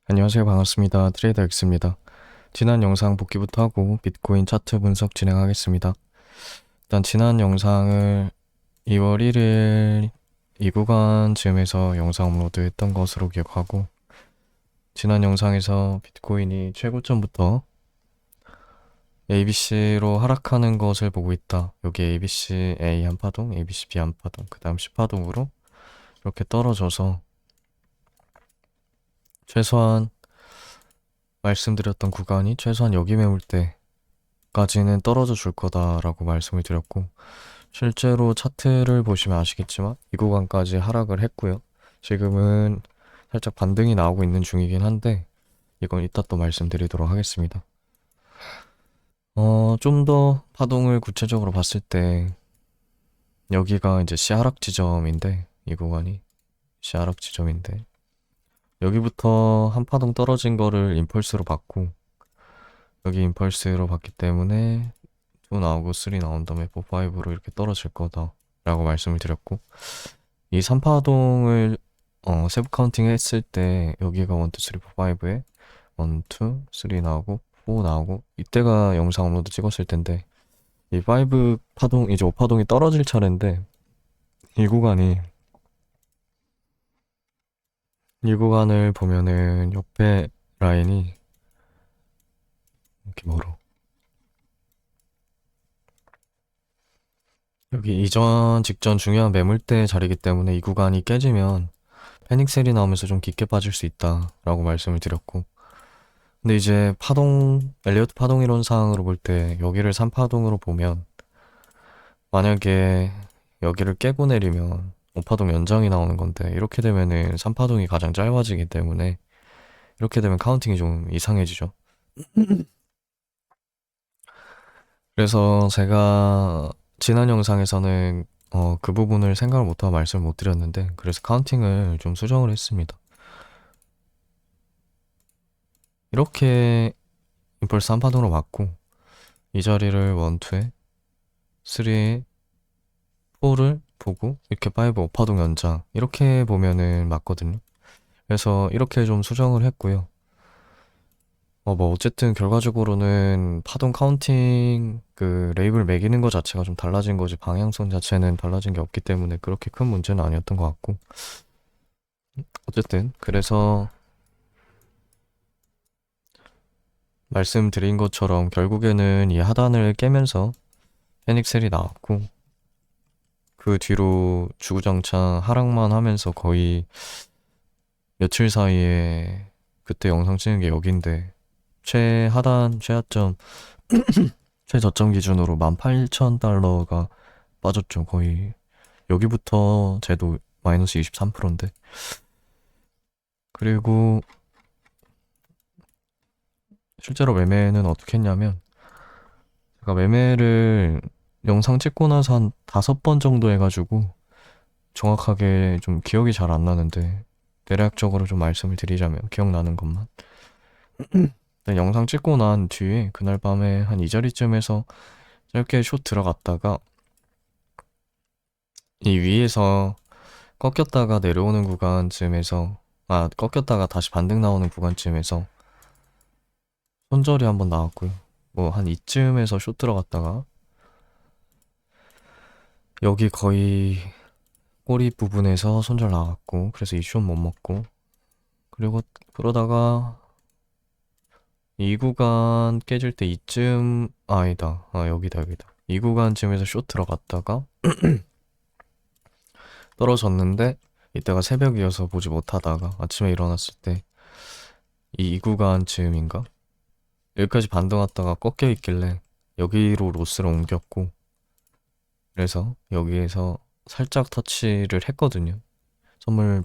안녕하세요. 반갑습니다. 트레이더 X입니다. 지난 영상 복귀부터 하고 비트코인 차트 분석 진행하겠습니다. 일단 지난 영상을 2월 1일 이 구간쯤에서 영상 업로드 했던 것으로 기억하고, 지난 영상에서 비트코인이 최고점부터 ABC로 하락하는 것을 보고 있다. 여기 ABC A 한 파동, ABC B 한 파동, 그 다음 C 파동으로 이렇게 떨어져서 최소한 말씀드렸던 구간이 최소한 여기 매물 때까지는 떨어져 줄 거다라고 말씀을 드렸고, 실제로 차트를 보시면 아시겠지만 이 구간까지 하락을 했고요. 지금은 살짝 반등이 나오고 있는 중이긴 한데 이건 이따 또 말씀드리도록 하겠습니다. 좀 더 파동을 구체적으로 봤을 때 여기가 이제 시하락 지점인데, 이 구간이 시하락 지점인데 여기부터 한 파동 떨어진 거를 임펄스로 봤고, 여기 임펄스로 봤기 때문에 2 나오고 3 나온 다음에 4, 5로 이렇게 떨어질 거다 라고 말씀을 드렸고, 이 3파동을 세부 카운팅 했을 때 여기가 1, 2, 3, 4, 5에 1, 2, 3 나오고 4 나오고, 이때가 영상 업로드 찍었을 텐데 이 5 파동, 이제 5파동이 떨어질 차례인데 이 구간이, 이 구간을 보면은 옆에 라인이 이렇게 멀어. 여기 이전 직전 중요한 매물대 자리이기 때문에 이 구간이 깨지면 패닉셀이 나오면서 좀 깊게 빠질 수 있다 라고 말씀을 드렸고, 근데 이제 파동, 엘리어트 파동 이론상으로 볼 때 여기를 3파동으로 보면, 만약에 여기를 깨고 내리면 5파동 연장이 나오는 건데, 이렇게 되면은 3파동이 가장 짧아지기 때문에 이렇게 되면 카운팅이 좀 이상해지죠. 그래서 제가 지난 영상에서는 그 부분을 생각을 못하고 말씀을 못 드렸는데, 그래서 카운팅을 좀 수정을 했습니다. 이렇게 임펄스 3파동으로 맞고 이 자리를 1, 2에 3에 4를 보고 이렇게 5, 5파동 연장, 이렇게 보면은 맞거든요. 그래서 이렇게 좀 수정을 했고요. 뭐 어쨌든 결과적으로는 파동 카운팅 그 레이블 매기는 것 자체가 좀 달라진 거지, 방향성 자체는 달라진 게 없기 때문에 그렇게 큰 문제는 아니었던 것 같고, 어쨌든 그래서 말씀드린 것처럼 결국에는 이 하단을 깨면서 페닉셀이 나왔고, 그 뒤로 주구장창 하락만 하면서 거의 며칠 사이에, 그때 영상 찍은 게 여긴데 최하단, 최하점, 최저점 기준으로 18,000달러가 빠졌죠. 거의 여기부터 제도 마이너스 23%인데. 그리고 실제로 매매는 어떻게 했냐면, 제가 매매를 영상 찍고 나서 한 5번 정도 해가지고 정확하게 좀 기억이 잘 안 나는데, 대략적으로 좀 말씀을 드리자면 기억나는 것만, 영상 찍고 난 뒤에 그날 밤에 한 이 자리쯤에서 짧게 숏 들어갔다가 이 위에서 꺾였다가 내려오는 구간쯤에서, 꺾였다가 다시 반등 나오는 구간쯤에서 손절이 한번 나왔고요. 뭐 한 이쯤에서 숏 들어갔다가 여기 거의 꼬리 부분에서 손절 나왔고, 그래서 이 숏 못 먹고, 그리고 그러다가 이 구간 깨질 때 이쯤, 아니다, 여기다, 여기다, 이 구간쯤에서 숏 들어갔다가 떨어졌는데, 이때가 새벽이어서 보지 못하다가 아침에 일어났을 때 이 구간쯤인가? 여기까지 반등 왔다가 꺾여 있길래 여기로 로스를 옮겼고, 그래서 여기에서 살짝 터치를 했거든요.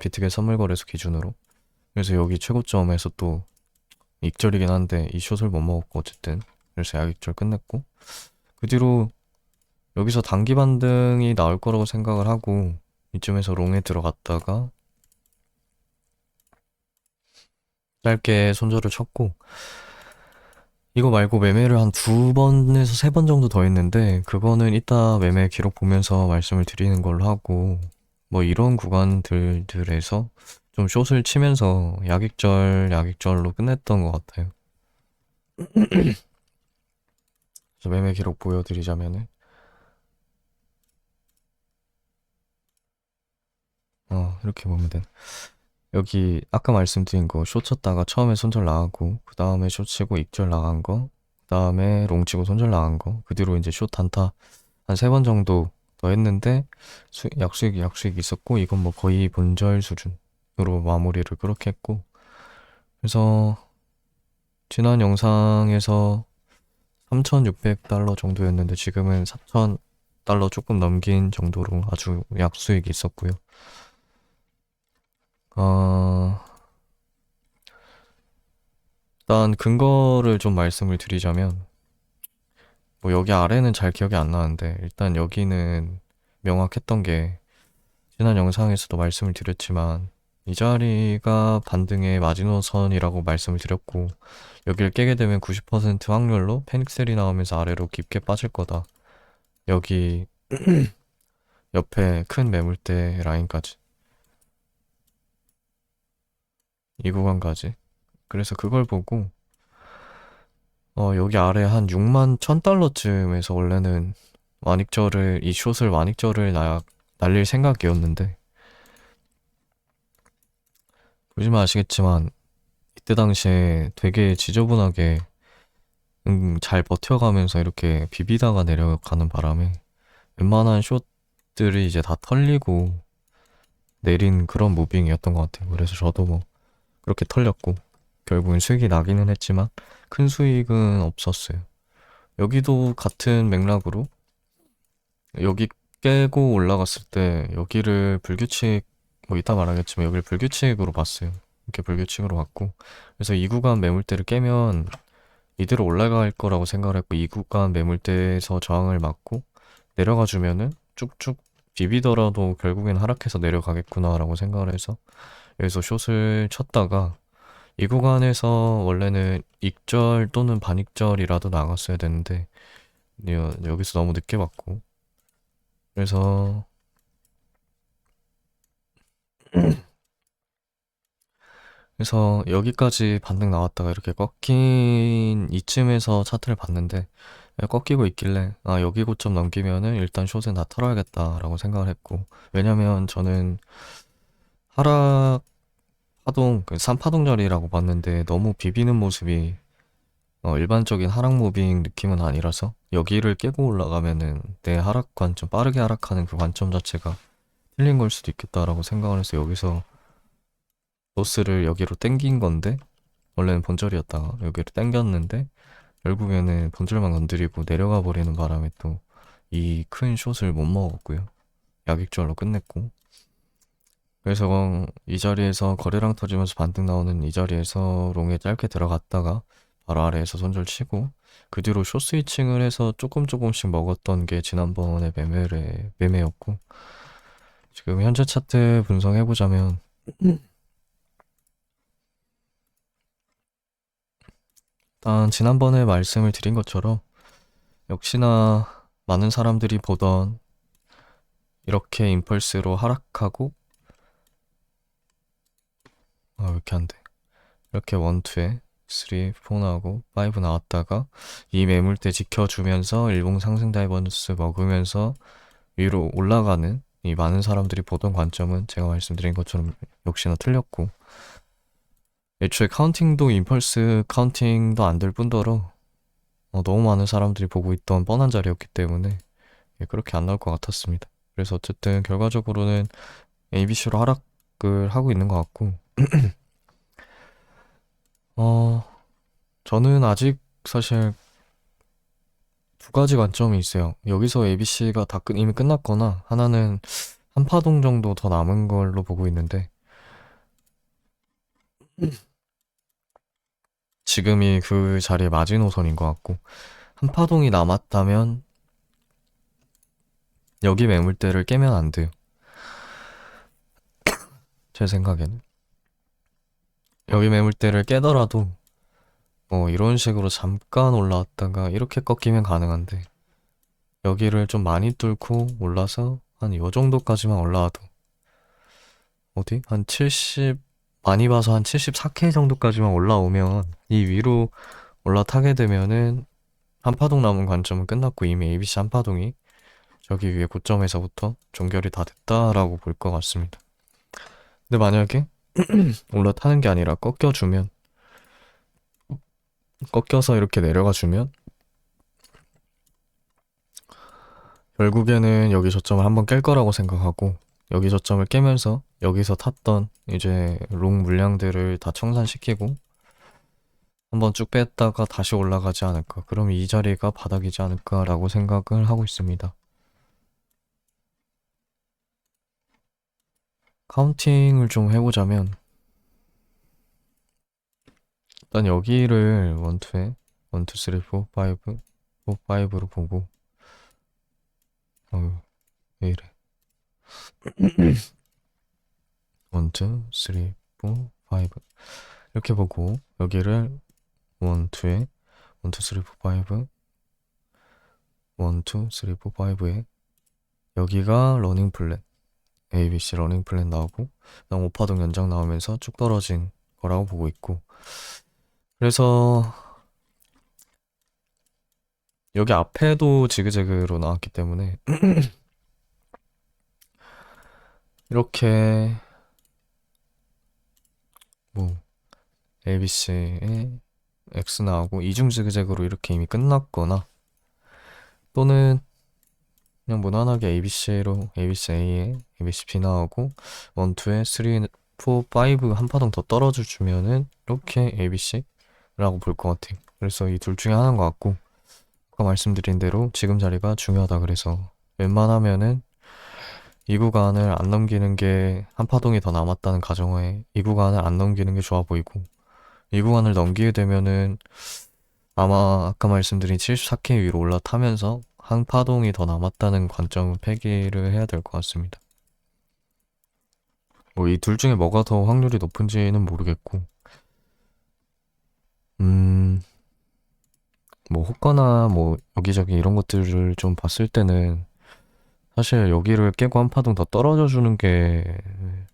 비트겟 선물 거래소 기준으로. 그래서 여기 최고점에서 또 익절이긴 한데 이 숏을 못 먹었고, 어쨌든 그래서 약익절 끝냈고, 그 뒤로 여기서 단기 반등이 나올 거라고 생각을 하고 이쯤에서 롱에 들어갔다가 짧게 손절을 쳤고, 이거 말고 매매를 한 2번에서 3번 정도 더 했는데 그거는 이따 매매 기록 보면서 말씀을 드리는 걸로 하고, 뭐 이런 구간들에서 좀 숏을 치면서 야객절로 끝냈던 것 같아요. 그래서 매매 기록 보여드리자면은 이렇게 보면 돼. 여기 아까 말씀드린 거 숏 쳤다가 처음에 손절 나가고 그 다음에 숏 치고 익절 나간 거, 그 다음에 롱 치고 손절 나간 거, 그 뒤로 이제 숏 단타 한 3번 정도 더 했는데 약수익 있었고, 이건 뭐 거의 본절 수준으로 마무리를 그렇게 했고. 그래서 지난 영상에서 3,600달러 정도였는데 지금은 4,000달러 조금 넘긴 정도로 아주 약수익이 있었고요. 어, 일단 근거를 좀 말씀을 드리자면, 뭐 여기 아래는 잘 기억이 안 나는데 일단 여기는 명확했던 게, 지난 영상에서도 말씀을 드렸지만 이 자리가 반등의 마지노선이라고 말씀을 드렸고, 여기를 깨게 되면 90% 확률로 패닉셀이 나오면서 아래로 깊게 빠질 거다. 여기 옆에 큰 매물대 라인까지, 이 구간까지. 그래서 그걸 보고 여기 아래 한 6만 1,000달러쯤에서 원래는 이 숏을 완익절을 날릴 생각이었는데, 보시면 아시겠지만 이때 당시에 되게 지저분하게 잘 버텨가면서 이렇게 비비다가 내려가는 바람에 웬만한 숏들이 이제 다 털리고 내린 그런 무빙이었던 것 같아요. 그래서 저도 뭐 그렇게 털렸고 결국엔 수익이 나기는 했지만 큰 수익은 없었어요. 여기도 같은 맥락으로 여기 깨고 올라갔을 때 여기를 불규칙, 뭐 이따 말하겠지만 여기를 불규칙으로 봤어요. 이렇게 불규칙으로 봤고, 그래서 이 구간 매물대를 깨면 이대로 올라갈 거라고 생각을 했고, 이 구간 매물대에서 저항을 맞고 내려가 주면은 쭉쭉 비비더라도 결국엔 하락해서 내려가겠구나라고 생각을 해서 여기서 숏을 쳤다가, 이 구간에서 원래는 익절 또는 반익절이라도 나갔어야 되는데 여기서 너무 늦게 봤고, 그래서 여기까지 반등 나왔다가 이렇게 꺾인 이쯤에서 차트를 봤는데, 꺾이고 있길래 여기 고점 넘기면은 일단 숏은 다 털어야겠다라고 생각을 했고, 왜냐면 저는 하락 파동, 그 3파동절이라고 봤는데 너무 비비는 모습이 일반적인 하락 무빙 느낌은 아니라서 여기를 깨고 올라가면은 내 하락 관점, 빠르게 하락하는 그 관점 자체가 틀린 걸 수도 있겠다라고 생각을 해서 여기서 로스를 여기로 땡긴 건데, 원래는 본절이었다가 여기로 땡겼는데 결국에는 본절만 건드리고 내려가 버리는 바람에 또 이 큰 숏을 못 먹었고요. 약익절로 끝냈고, 그래서 이 자리에서 거래량 터지면서 반등 나오는 이 자리에서 롱에 짧게 들어갔다가 바로 아래에서 손절 치고, 그 뒤로 숏 스위칭을 해서 조금씩 먹었던 게 지난번에 매매였고, 지금 현재 차트 분석해보자면 일단 지난번에 말씀을 드린 것처럼 역시나 많은 사람들이 보던 이렇게 임펄스로 하락하고, 왜 이렇게 안 돼. 이렇게 1, 2에 3, 4 나오고 5 나왔다가 이 매물대 지켜주면서 일봉 상승 다이버스 먹으면서 위로 올라가는 이 많은 사람들이 보던 관점은 제가 말씀드린 것처럼 역시나 틀렸고, 애초에 카운팅도 임펄스 카운팅도 안 될 뿐더러 너무 많은 사람들이 보고 있던 뻔한 자리였기 때문에 그렇게 안 나올 것 같았습니다. 그래서 어쨌든 결과적으로는 ABC로 하락을 하고 있는 것 같고, 저는 아직 사실 두 가지 관점이 있어요. 여기서 ABC가 이미 끝났거나 하나는 한 파동 정도 더 남은 걸로 보고 있는데, 지금이 그 자리의 마지노선인 것 같고, 한 파동이 남았다면 여기 매물대를 깨면 안 돼요. 제 생각에는 여기 매물대를 깨더라도 이런 식으로 잠깐 올라왔다가 이렇게 꺾이면 가능한데, 여기를 좀 많이 뚫고 올라서 한 요 정도까지만 올라와도 어디? 한 70, 많이 봐서 한 74K 정도까지만 올라오면 이 위로 올라타게 되면은 한파동 남은 관점은 끝났고 이미 ABC 한파동이 저기 위에 고점에서부터 종결이 다 됐다라고 볼 것 같습니다. 근데 만약에 올라타는 게 아니라 꺾여주면, 꺾여서 이렇게 내려가 주면 결국에는 여기 저점을 한번 깰 거라고 생각하고, 여기 저점을 깨면서 여기서 탔던 이제 롱 물량들을 다 청산시키고 한번 쭉 뺐다가 다시 올라가지 않을까. 그럼 이 자리가 바닥이지 않을까라고 생각을 하고 있습니다. 카운팅을 좀 해보자면 일단 여기를 원투에 1, 2, 3, 4, 5, 5로 보고, 왜 이래. 1, 2, 3, 4, 5 이렇게 보고 여기를 1, 2에 1, 2, 3, 4, 5 1, 2, 3, 4, 5에 여기가 러닝 플랜 ABC 러닝 플랜 나오고 그다음 오파동 연장 나오면서 쭉 떨어진 거라고 보고 있고, 그래서 여기 앞에도 지그재그로 나왔기 때문에 이렇게 뭐 ABC에 X 나오고 이중 지그재그로 이렇게 이미 끝났거나, 또는 그냥 무난하게 ABC로 ABC A에 ABC B 나오고 1, 2에 3, 4, 5 한 파동 더 떨어져 주면은 이렇게 ABC라고 볼 것 같아요. 그래서 이 둘 중에 하나인 것 같고, 아까 말씀드린 대로 지금 자리가 중요하다. 그래서 웬만하면은 이 구간을 안 넘기는 게, 한 파동이 더 남았다는 가정하에 이 구간을 안 넘기는 게 좋아 보이고, 이 구간을 넘기게 되면은 아마 아까 말씀드린 74K 위로 올라타면서 한 파동이 더 남았다는 관점은 폐기를 해야 될 것 같습니다. 뭐 이 둘 중에 뭐가 더 확률이 높은지는 모르겠고, 음, 뭐 호가나 뭐 여기저기 이런 것들을 좀 봤을 때는 사실 여기를 깨고 한 파동 더 떨어져 주는 게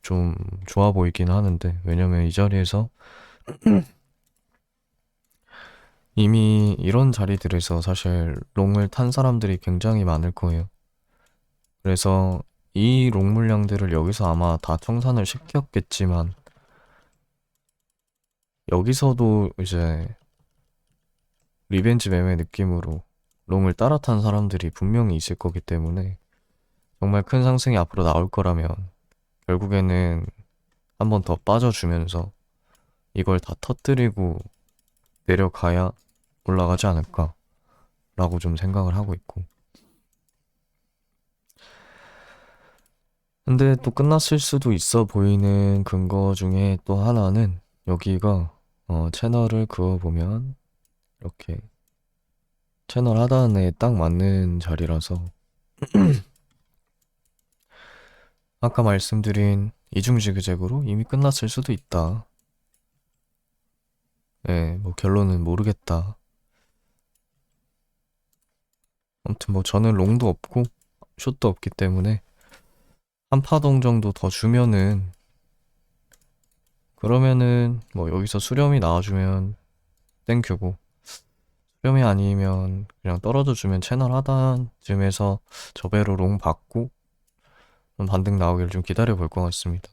좀 좋아 보이긴 하는데, 왜냐면 이 자리에서 이미 이런 자리들에서 사실 롱을 탄 사람들이 굉장히 많을 거예요. 그래서 이 롱 물량들을 여기서 아마 다 청산을 시켰겠지만, 여기서도 이제 리벤지 매매 느낌으로 롱을 따라탄 사람들이 분명히 있을 거기 때문에 정말 큰 상승이 앞으로 나올 거라면 결국에는 한 번 더 빠져주면서 이걸 다 터뜨리고 내려가야 올라가지 않을까라고 좀 생각을 하고 있고, 근데 또 끝났을 수도 있어 보이는 근거 중에 또 하나는 여기가 채널을 그어보면 이렇게 채널 하단에 딱 맞는 자리라서 아까 말씀드린 이중지그재그로 이미 끝났을 수도 있다. 예, 뭐 결론은 모르겠다. 아무튼 뭐 저는 롱도 없고 숏도 없기 때문에 한 파동 정도 더 주면은, 그러면은 뭐 여기서 수렴이 나와주면 땡큐고, 수렴이 아니면 그냥 떨어져 주면 채널 하단쯤에서 저배로 롱 받고 반등 나오기를 좀 기다려 볼 것 같습니다.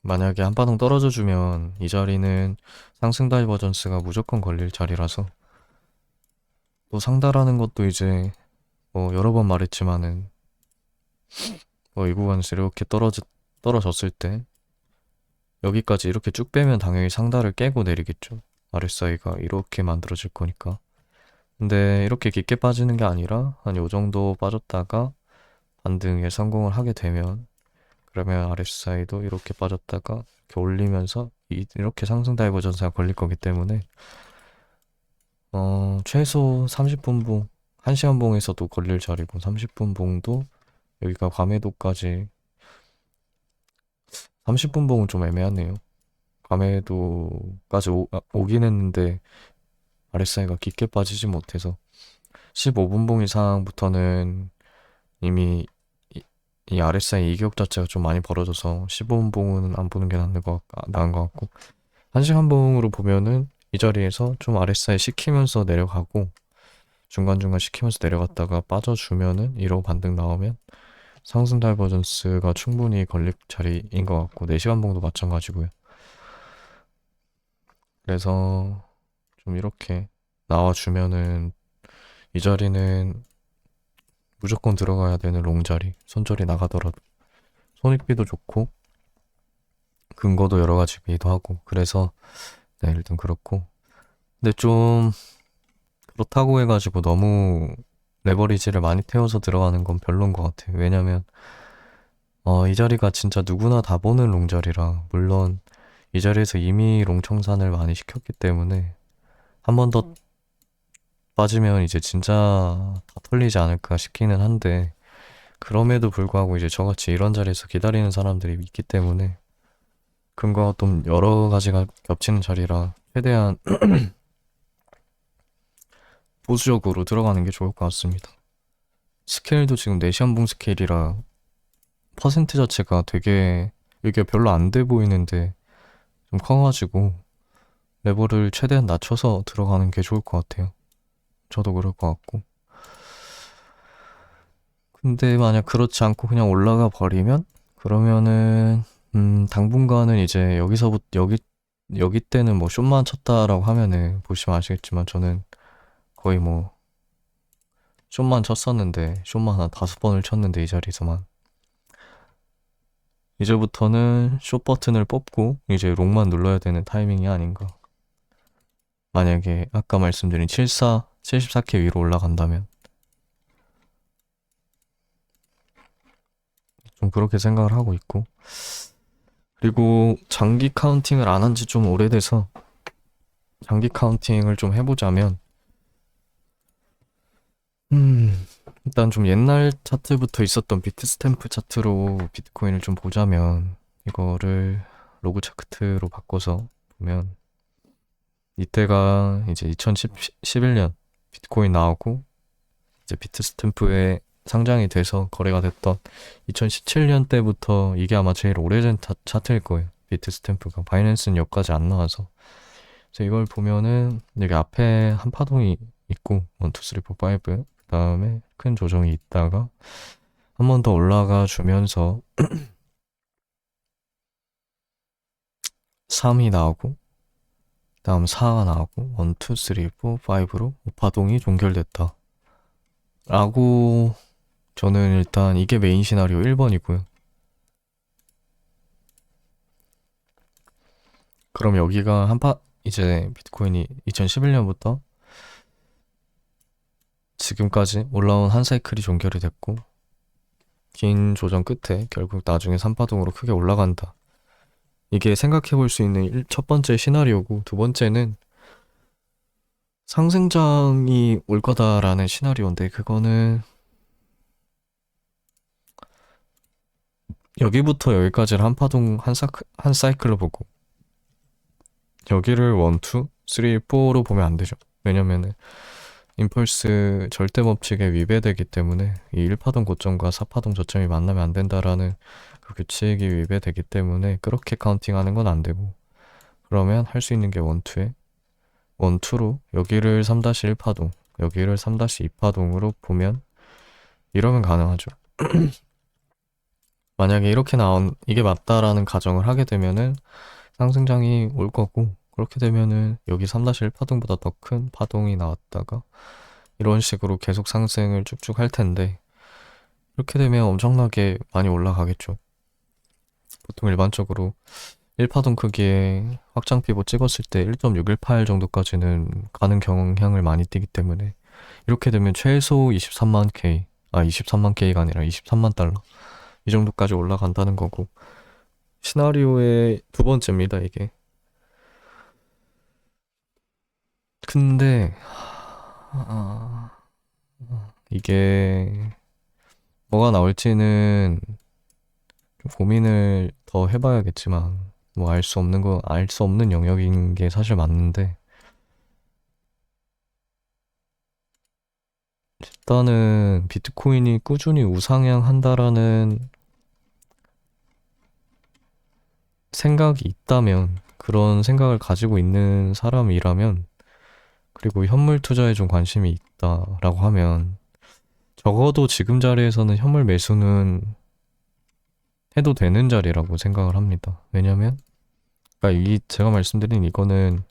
만약에 한 파동 떨어져 주면 이 자리는 상승 다이버전스가 무조건 걸릴 자리라서, 또 상다라는 것도 이제 뭐 여러 번 말했지만은 뭐 이 구간에서 이렇게 떨어졌을 때 여기까지 이렇게 쭉 빼면 당연히 상다를 깨고 내리겠죠. RSI가 이렇게 만들어질 거니까. 근데 이렇게 깊게 빠지는 게 아니라 한 요 정도 빠졌다가 반등에 성공을 하게 되면, 그러면 RSI도 이렇게 빠졌다가 이렇게 올리면서 이렇게 상승 다이버전스가 걸릴 거기 때문에 최소 30분 봉, 1시간 봉에서도 걸릴 자리고 30분 봉도 여기가 과매도까지, 30분 봉은 좀 애매하네요. 과매도까지 오긴 했는데 RSI가 깊게 빠지지 못해서 15분 봉 이상부터는 이미 이 RSI 이격 자체가 좀 많이 벌어져서 15분 봉은 안 보는 게 나은 것 같고 1시간 봉으로 보면은 이 자리에서 좀 RSI 시키면서 내려가고 중간중간 시키면서 내려갔다가 빠져주면은 이러고 반등 나오면 상승 다이버전스가 충분히 걸릴 자리인 것 같고 4시간 봉도 마찬가지고요. 그래서 좀 이렇게 나와주면은 이 자리는 무조건 들어가야 되는 롱자리 손절이 나가더라도 손익비도 좋고 근거도 여러 가지기도 하고 그래서 네 일단 그렇고 근데 좀 그렇다고 해가지고 너무 레버리지를 많이 태워서 들어가는 건 별론 것 같아요. 왜냐면 이 자리가 진짜 누구나 다 보는 롱자리라 물론 이 자리에서 이미 롱청산을 많이 시켰기 때문에 한 번 더 빠지면 이제 진짜 다 털리지 않을까 싶기는 한데 그럼에도 불구하고 이제 저같이 이런 자리에서 기다리는 사람들이 있기 때문에 근거가 좀 여러 가지가 겹치는 자리라 최대한 보수적으로 들어가는 게 좋을 것 같습니다. 스케일도 지금 내시한봉 스케일이라 퍼센트 자체가 되게 이게 별로 안 돼 보이는데 좀 커가지고 레버를 최대한 낮춰서 들어가는 게 좋을 것 같아요. 저도 그럴 것 같고. 근데 만약 그렇지 않고 그냥 올라가 버리면 그러면은 당분간은 이제 여기서부터 여기 때는 뭐 숏만 쳤다라고 하면은 보시면 아시겠지만 저는 거의 뭐 숏만 쳤었는데 숏만 한 5번을 쳤는데 이 자리에서만 이제부터는 숏 버튼을 뽑고 이제 롱만 눌러야 되는 타이밍이 아닌가. 만약에 아까 말씀드린 74K 위로 올라간다면 좀 그렇게 생각을 하고 있고 그리고 장기 카운팅을 안 한 지 좀 오래돼서 장기 카운팅을 좀 해보자면 일단 좀 옛날 차트부터 있었던 비트 스탬프 차트로 비트코인을 좀 보자면 이거를 로그 차트로 바꿔서 보면 이때가 이제 2011년 비트코인 나오고 이제 비트 스탬프에 상장이 돼서 거래가 됐던 2017년 때부터 이게 아마 제일 오래된 차트일 거예요. 비트 스탬프가 바이낸스는 여기까지 안 나와서 그래서 이걸 보면은 여기 앞에 한 파동이 있고 1, 2, 3, 4, 5 그다음에 큰 조정이 있다가 한 번 더 올라가 주면서 3이 나오고 다음 4가 나오고 1, 2, 3, 4, 5로 파동이 종결됐다 라고 저는 일단 이게 메인 시나리오 1번이고요. 그럼 여기가 이제 비트코인이 2011년부터 지금까지 올라온 한 사이클이 종결이 됐고 긴 조정 끝에 결국 나중에 3파동으로 크게 올라간다. 이게 생각해 볼 수 있는 첫 번째 시나리오고 두 번째는 상승장이 올 거다라는 시나리오인데 그거는 여기부터 여기까지를 한 파동 한 사이클로 보고 여기를 1, 2, 3, 4로 보면 안 되죠. 왜냐면은 임펄스 절대 법칙에 위배되기 때문에 이 1파동 고점과 4파동 저점이 만나면 안 된다라는 그 규칙이 위배되기 때문에 그렇게 카운팅하는 건 안 되고 그러면 할 수 있는 게 1, 2에 1, 2로 여기를 3-1파동 여기를 3-2파동으로 보면 이러면 가능하죠. 만약에 이렇게 나온 이게 맞다라는 가정을 하게 되면은 상승장이 올 거고 그렇게 되면은 여기 3-1파동보다 더 큰 파동이 나왔다가 이런 식으로 계속 상승을 쭉쭉 할 텐데 이렇게 되면 엄청나게 많이 올라가겠죠. 보통 일반적으로 1파동 크기의 확장 피봇 찍었을 때 1.618 정도까지는 가는 경향을 많이 띠기 때문에 이렇게 되면 최소 23만 K 23만 K가 아니라 23만 달러 이 정도까지 올라간다는 거고 시나리오의 두 번째입니다 이게. 근데 이게 뭐가 나올지는 좀 고민을 더 해봐야겠지만 뭐 알 수 없는 영역인 게 사실 맞는데 일단은 비트코인이 꾸준히 우상향 한다라는 생각이 있다면, 그런 생각을 가지고 있는 사람이라면, 그리고 현물 투자에 좀 관심이 있다라고 하면, 적어도 지금 자리에서는 현물 매수는 해도 되는 자리라고 생각을 합니다. 왜냐면, 그러니까 제가 말씀드린 이거는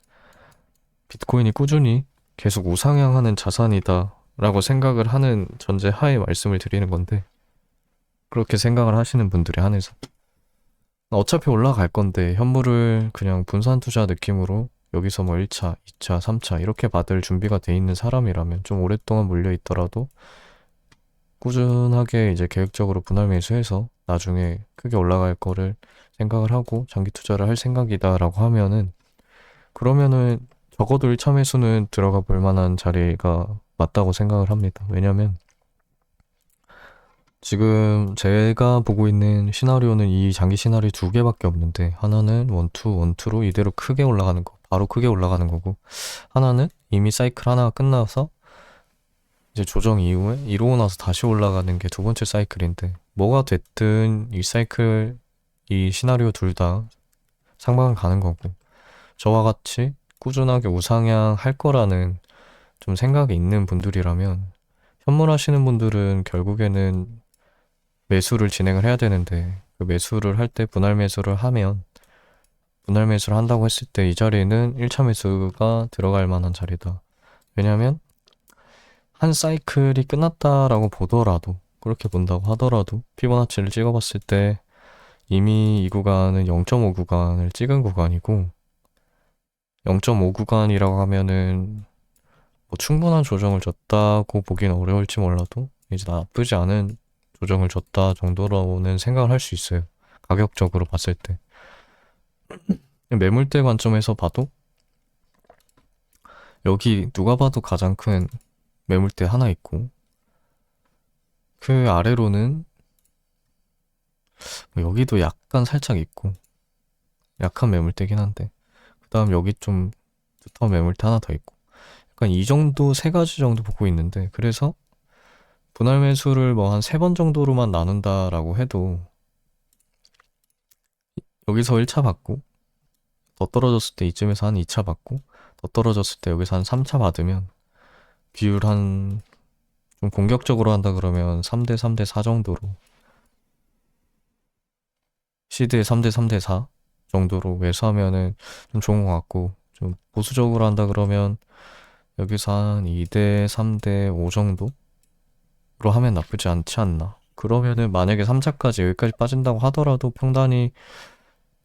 비트코인이 꾸준히 계속 우상향하는 자산이다라고 생각을 하는 전제 하에 말씀을 드리는 건데, 그렇게 생각을 하시는 분들에 한해서. 어차피 올라갈 건데, 현물을 그냥 분산 투자 느낌으로 여기서 뭐 1차, 2차, 3차 이렇게 받을 준비가 돼 있는 사람이라면 좀 오랫동안 물려 있더라도 꾸준하게 이제 계획적으로 분할 매수해서 나중에 크게 올라갈 거를 생각을 하고 장기 투자를 할 생각이다라고 하면은, 그러면은 적어도 1차 매수는 들어가 볼 만한 자리가 맞다고 생각을 합니다. 왜냐면 지금 제가 보고 있는 시나리오는 이 장기 시나리오 두 개밖에 없는데, 하나는 원투 원투로 이대로 크게 올라가는 거, 바로 크게 올라가는 거고, 하나는 이미 사이클 하나가 끝나서 이제 조정 이후에 이러고 나서 다시 올라가는 게 두 번째 사이클인데, 뭐가 됐든 이 사이클, 이 시나리오 둘 다 상방을 가는 거고, 저와 같이 꾸준하게 우상향 할 거라는 좀 생각이 있는 분들이라면, 현물하시는 분들은 결국에는 매수를 진행을 해야 되는데, 그 매수를 할 때 분할 매수를 하면, 분할 매수를 한다고 했을 때 이 자리에는 1차 매수가 들어갈 만한 자리다. 왜냐면 한 사이클이 끝났다라고 보더라도, 그렇게 본다고 하더라도 피보나치를 찍어봤을 때 이미 이 구간은 0.5 구간을 찍은 구간이고, 0.5 구간이라고 하면은 뭐 충분한 조정을 줬다고 보기는 어려울지 몰라도 이제 나쁘지 않은 조정을 줬다 정도로는 생각을 할 수 있어요. 가격적으로 봤을 때. 매물대 관점에서 봐도 여기 누가 봐도 가장 큰 매물대 하나 있고, 그 아래로는 뭐 여기도 약간 살짝 있고 약한 매물대긴 한데, 그 다음 여기 좀 두터운 매물대 하나 더 있고, 약간 이 정도 세 가지 정도 보고 있는데, 그래서 분할 매수를 뭐 한 세 번 정도로만 나눈다라고 해도 여기서 1차 받고 더 떨어졌을 때 이쯤에서 한 2차 받고 더 떨어졌을 때 여기서 한 3차 받으면, 비율 한 좀 공격적으로 한다 그러면 3대 3대 4 정도로, 시드의 3대 3대 4 정도로 매수하면은 좀 좋은 것 같고, 좀 보수적으로 한다 그러면 여기서 한 2대 3대 5 정도로 하면 나쁘지 않지 않나. 그러면은 만약에 3차까지 여기까지 빠진다고 하더라도 평단이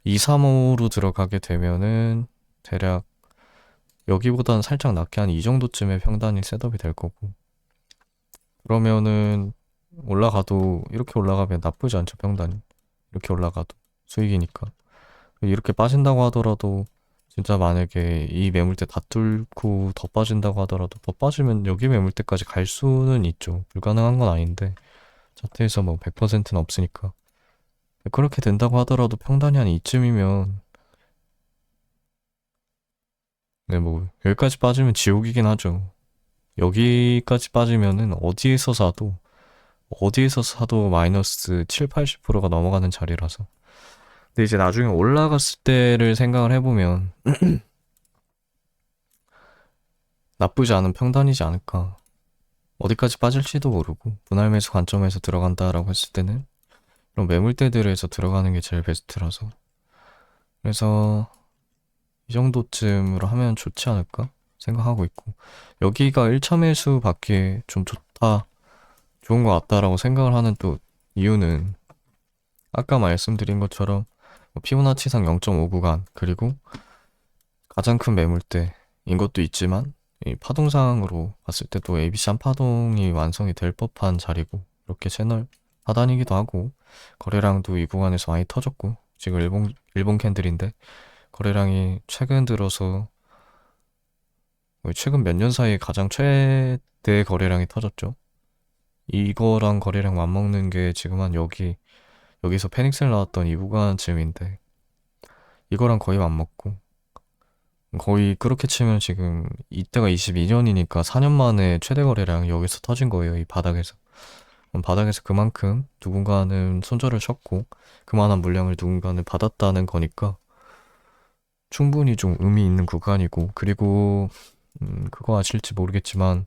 2, 3호로 들어가게 되면은 대략 여기보다는 살짝 낮게 한 이 정도쯤에 평단이 셋업이 될 거고, 그러면은 올라가도 이렇게 올라가면 나쁘지 않죠. 평단이 이렇게 올라가도 수익이니까. 이렇게 빠진다고 하더라도, 진짜 만약에 이 매물대 다 뚫고 더 빠진다고 하더라도, 더 빠지면 여기 매물대까지 갈 수는 있죠. 불가능한 건 아닌데 차트에서 뭐 100%는 없으니까. 그렇게 된다고 하더라도 평단이 한 이쯤이면, 네, 뭐 여기까지 빠지면 지옥이긴 하죠. 여기까지 빠지면은 어디에서 사도 마이너스 7, 80%가 넘어가는 자리라서. 근데 이제 나중에 올라갔을 때를 생각을 해보면 나쁘지 않은 평단이지 않을까. 어디까지 빠질지도 모르고 분할 매수 관점에서 들어간다라고 했을 때는 이런 매물대들에서 들어가는 게 제일 베스트라서, 그래서 이 정도쯤으로 하면 좋지 않을까 생각하고 있고, 여기가 1차 매수 받기에 좀 좋다, 좋은 것 같다라고 생각을 하는 또 이유는, 아까 말씀드린 것처럼 뭐 피보나치상 0.5 구간, 그리고 가장 큰 매물대인 것도 있지만, 이 파동상으로 봤을 때도 ABC 한 파동이 완성이 될 법한 자리고, 이렇게 채널 하단이기도 하고, 거래량도 이 구간에서 많이 터졌고, 지금 일본 캔들인데 거래량이 최근 들어서 거의 최근 몇 년 사이에 가장 최대 거래량이 터졌죠. 이거랑 거래량 맞먹는 게 지금 한 여기서 패닉셀 나왔던 이 구간쯤인데, 이거랑 거의 맞먹고, 거의 그렇게 치면 지금 이때가 22년이니까 4년 만에 최대 거래량이 여기서 터진 거예요, 이 바닥에서. 바닥에서 그만큼 누군가는 손절을 쳤고 그만한 물량을 누군가는 받았다는 거니까 충분히 좀 의미 있는 구간이고, 그리고 그거 아실지 모르겠지만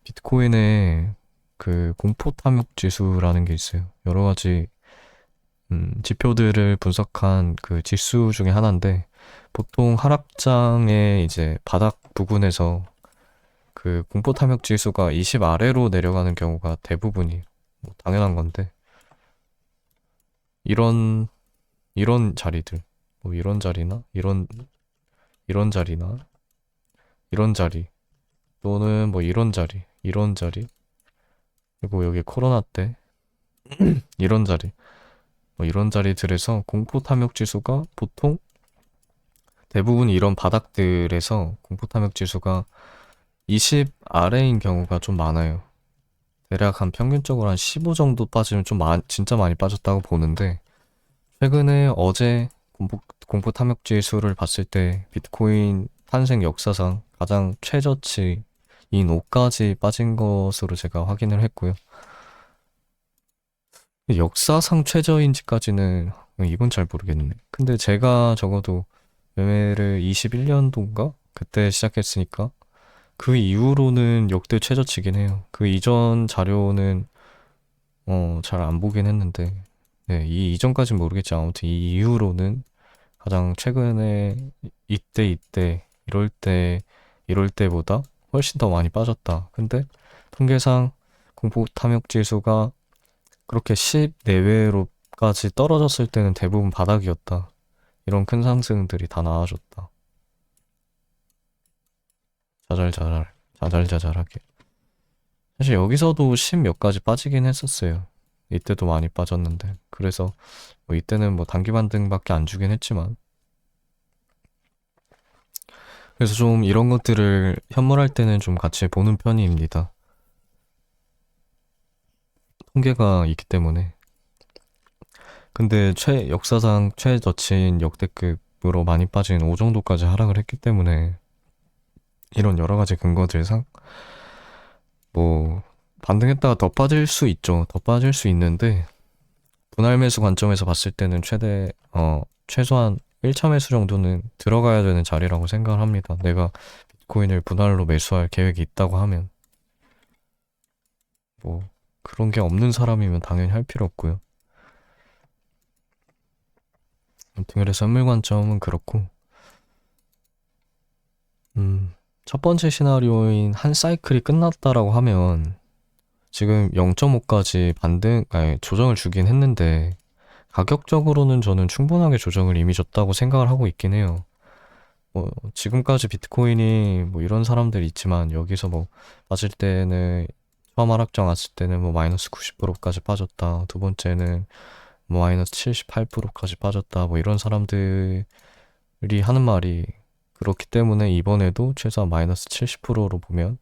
비트코인에 그 공포 탐욕 지수라는 게 있어요. 여러 가지 지표들을 분석한 그 지수 중에 하나인데, 보통 하락장의 이제 바닥 부근에서 그 공포 탐욕 지수가 20 아래로 내려가는 경우가 대부분이 뭐 당연한 건데, 이런 이런 자리들, 뭐 이런 자리나 이런 자리나 이런 자리, 또는 뭐 이런 자리, 그리고 여기 코로나 때 이런 자리, 뭐 이런 자리들에서 공포 탐욕 지수가 보통 대부분 이런 바닥들에서 공포 탐욕 지수가 20 아래인 경우가 좀 많아요. 대략 한 평균적으로 한 15 정도 빠지면 좀 진짜 많이 빠졌다고 보는데, 최근에 어제 공포 탐욕 지수를 봤을 때 비트코인 탄생 역사상 가장 최저치인 5까지 빠진 것으로 제가 확인을 했고요. 역사상 최저인지까지는 이건 잘 모르겠네. 근데 제가 적어도 매매를 21년도인가? 그때 시작했으니까 그 이후로는 역대 최저치긴 해요. 그 이전 자료는 잘 안 보긴 했는데, 네, 이 이전까진 모르겠지만 아무튼 이 이후로는 가장 최근에 이때 이럴 때보다 훨씬 더 많이 빠졌다. 근데 통계상 공포 탐욕 지수가 그렇게 10 내외로까지 떨어졌을 때는 대부분 바닥이었다. 이런 큰 상승들이 다 나와줬다. 자잘자잘하게. 사실 여기서도 10 몇 가지 빠지긴 했었어요. 이때도 많이 빠졌는데. 그래서 뭐 이때는 뭐 단기 반등밖에 안 주긴 했지만. 그래서 좀 이런 것들을 현물할 때는 좀 같이 보는 편입니다. 통계가 있기 때문에. 근데 역사상 최저치인 역대급으로 많이 빠진 5 정도까지 하락을 했기 때문에 이런 여러 가지 근거들상 뭐 반등했다가 더 빠질 수 있죠. 더 빠질 수 있는데, 분할 매수 관점에서 봤을 때는 최소한 1차 매수 정도는 들어가야 되는 자리라고 생각을 합니다. 내가 비트코인을 분할로 매수할 계획이 있다고 하면. 뭐 그런 게 없는 사람이면 당연히 할 필요 없고요. 아무튼 그래서 선물 관점은 그렇고, 첫 번째 시나리오인 한 사이클이 끝났다라고 하면 지금 0.5까지 조정을 주긴 했는데, 가격적으로는 저는 충분하게 조정을 이미 줬다고 생각을 하고 있긴 해요. 뭐 지금까지 비트코인이 뭐 이런 사람들 있지만, 여기서 뭐 빠질 때는 처음 하락장 왔을 때는 뭐 마이너스 90%까지 빠졌다. 두 번째는 뭐 마이너스 78%까지 빠졌다. 뭐 이런 사람들이 하는 말이 그렇기 때문에 이번에도 최소한 마이너스 70%로 보면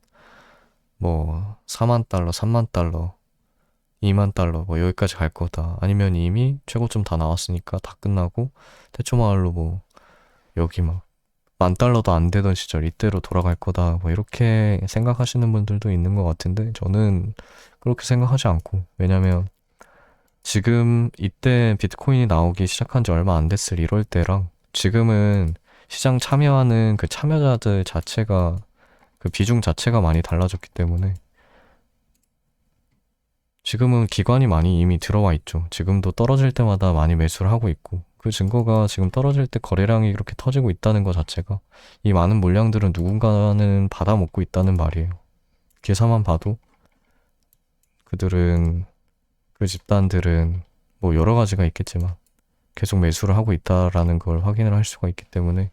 뭐 4만 달러, 3만 달러, 2만 달러 뭐 여기까지 갈 거다. 아니면 이미 최고점 다 나왔으니까 다 끝나고 대초마을로 뭐 여기 막 10,000달러도 안 되던 시절 이때로 돌아갈 거다. 뭐 이렇게 생각하시는 분들도 있는 것 같은데, 저는 그렇게 생각하지 않고, 왜냐면 지금 이때 비트코인이 나오기 시작한 지 얼마 안 됐을 이럴 때랑 지금은 시장 참여하는 그 참여자들 자체가, 그 비중 자체가 많이 달라졌기 때문에 지금은 기관이 많이 이미 들어와 있죠. 지금도 떨어질 때마다 많이 매수를 하고 있고, 그 증거가 지금 떨어질 때 거래량이 이렇게 터지고 있다는 것 자체가, 이 많은 물량들은 누군가는 받아먹고 있다는 말이에요. 기사만 봐도 그들은, 그 집단들은 뭐 여러 가지가 있겠지만 계속 매수를 하고 있다라는 걸 확인을 할 수가 있기 때문에,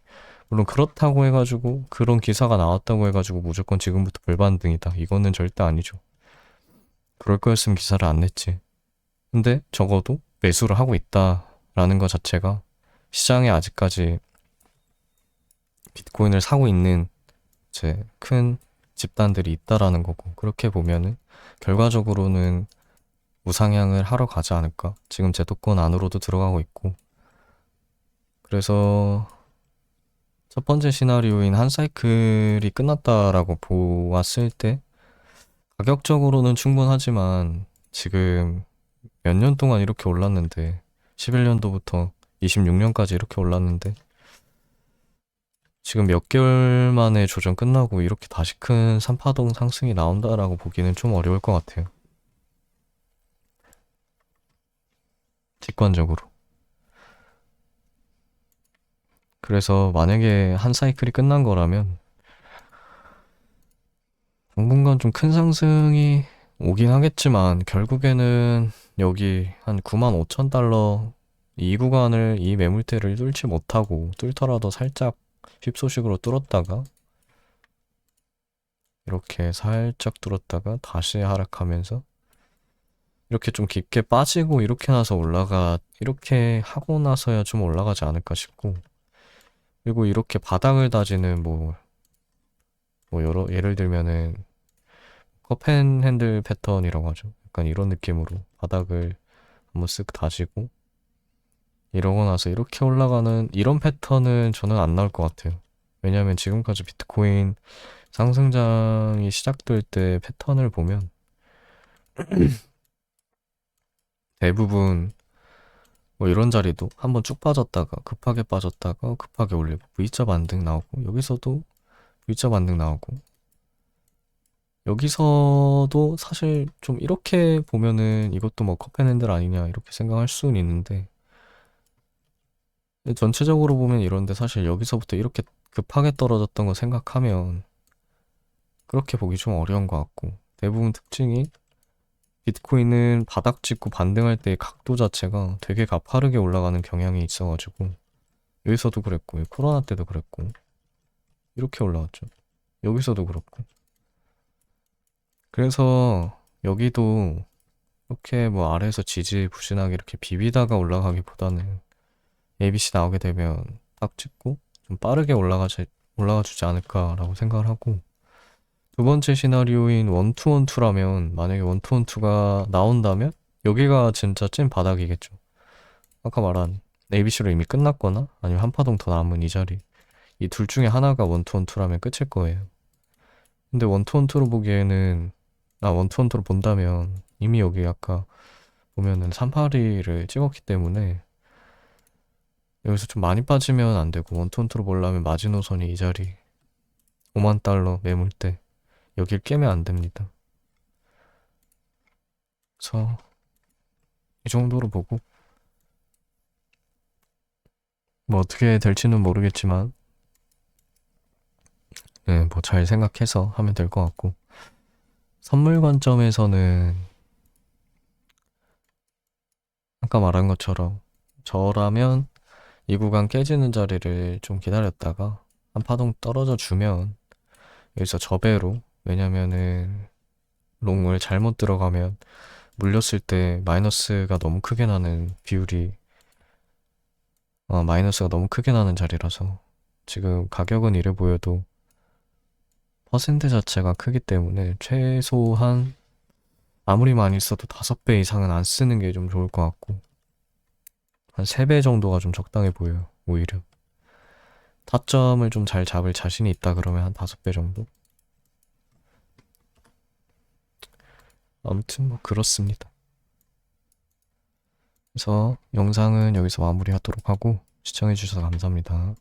물론 그렇다고 해가지고 그런 기사가 나왔다고 해가지고 무조건 지금부터 불반등이다, 이거는 절대 아니죠. 그럴 거였으면 기사를 안 냈지. 근데 적어도 매수를 하고 있다라는 것 자체가 시장에 아직까지 비트코인을 사고 있는 제 큰 집단들이 있다라는 거고, 그렇게 보면은 결과적으로는 우상향을 하러 가지 않을까. 지금 제도권 안으로도 들어가고 있고. 그래서 첫 번째 시나리오인 한 사이클이 끝났다라고 보았을 때 가격적으로는 충분하지만 지금 몇 년 동안 이렇게 올랐는데 11년도부터 26년까지 이렇게 올랐는데 지금 몇 개월 만에 조정 끝나고 이렇게 다시 큰 3파동 상승이 나온다라고 보기는 좀 어려울 것 같아요. 직관적으로. 그래서 만약에 한 사이클이 끝난 거라면 당분간 좀 큰 상승이 오긴 하겠지만 결국에는 여기 한 95,000달러 이 구간을 이 매물대를 뚫지 못하고 뚫더라도 살짝 휩소식으로 뚫었다가 이렇게 살짝 뚫었다가 다시 하락하면서 이렇게 좀 깊게 빠지고 이렇게 나서 이렇게 하고 나서야 좀 올라가지 않을까 싶고 그리고 이렇게 바닥을 다지는 예를 들면은 컵앤 핸들 패턴이라고 하죠. 약간 이런 느낌으로 바닥을 한번 쓱 다지고 이러고 나서 이렇게 올라가는 이런 패턴은 저는 안 나올 것 같아요. 왜냐하면 지금까지 비트코인 상승장이 시작될 때 패턴을 보면 대부분 이런 자리도 한번 쭉 빠졌다가 급하게 올리고 V자 반등 나오고 여기서도 V자 반등 나오고 여기서도 사실 좀 이렇게 보면은 이것도 뭐 컵앤핸들 아니냐 이렇게 생각할 수는 있는데 근데 전체적으로 보면 이런데 사실 여기서부터 이렇게 급하게 떨어졌던 거 생각하면 그렇게 보기 좀 어려운 것 같고 대부분 특징이 비트코인은 바닥 찍고 반등할 때 각도 자체가 되게 가파르게 올라가는 경향이 있어가지고 여기서도 그랬고 코로나 때도 그랬고 이렇게 올라왔죠. 여기서도 그렇고 그래서 여기도 이렇게 뭐 아래에서 지지부진하게 이렇게 비비다가 올라가기보다는 ABC 나오게 되면 딱 찍고 좀 빠르게 올라가 주지 않을까라고 생각을 하고 두 번째 시나리오인 원투원투라면 만약에 원투원투가 나온다면 여기가 진짜 찐 바닥이겠죠. 아까 말한 ABC로 이미 끝났거나 아니면 한 파동 더 남은 이 자리 이 둘 중에 하나가 원투원투라면 끝일 거예요. 근데 원투원투로 본다면 이미 여기 아까 보면은 382를 찍었기 때문에 여기서 좀 많이 빠지면 안 되고 원투원투로 보려면 마지노선이 이 자리 5만 달러 매물대 여길 깨면 안 됩니다. 그래서 이 정도로 보고 뭐 어떻게 될지는 모르겠지만 네, 뭐 잘 생각해서 하면 될 것 같고 선물 관점에서는 아까 말한 것처럼 저라면 이 구간 깨지는 자리를 좀 기다렸다가 한 파동 떨어져 주면 여기서 저배로 왜냐면은 롱을 잘못 들어가면 물렸을 때 마이너스가 너무 크게 나는 자리라서 지금 가격은 이래 보여도 퍼센트 자체가 크기 때문에 최소한 아무리 많이 써도 5배 이상은 안 쓰는 게 좀 좋을 것 같고 한 3배 정도가 좀 적당해 보여요. 오히려 타점을 좀 잘 잡을 자신이 있다 그러면 한 5배 정도? 아무튼 뭐 그렇습니다. 그래서 영상은 여기서 마무리하도록 하고 시청해주셔서 감사합니다.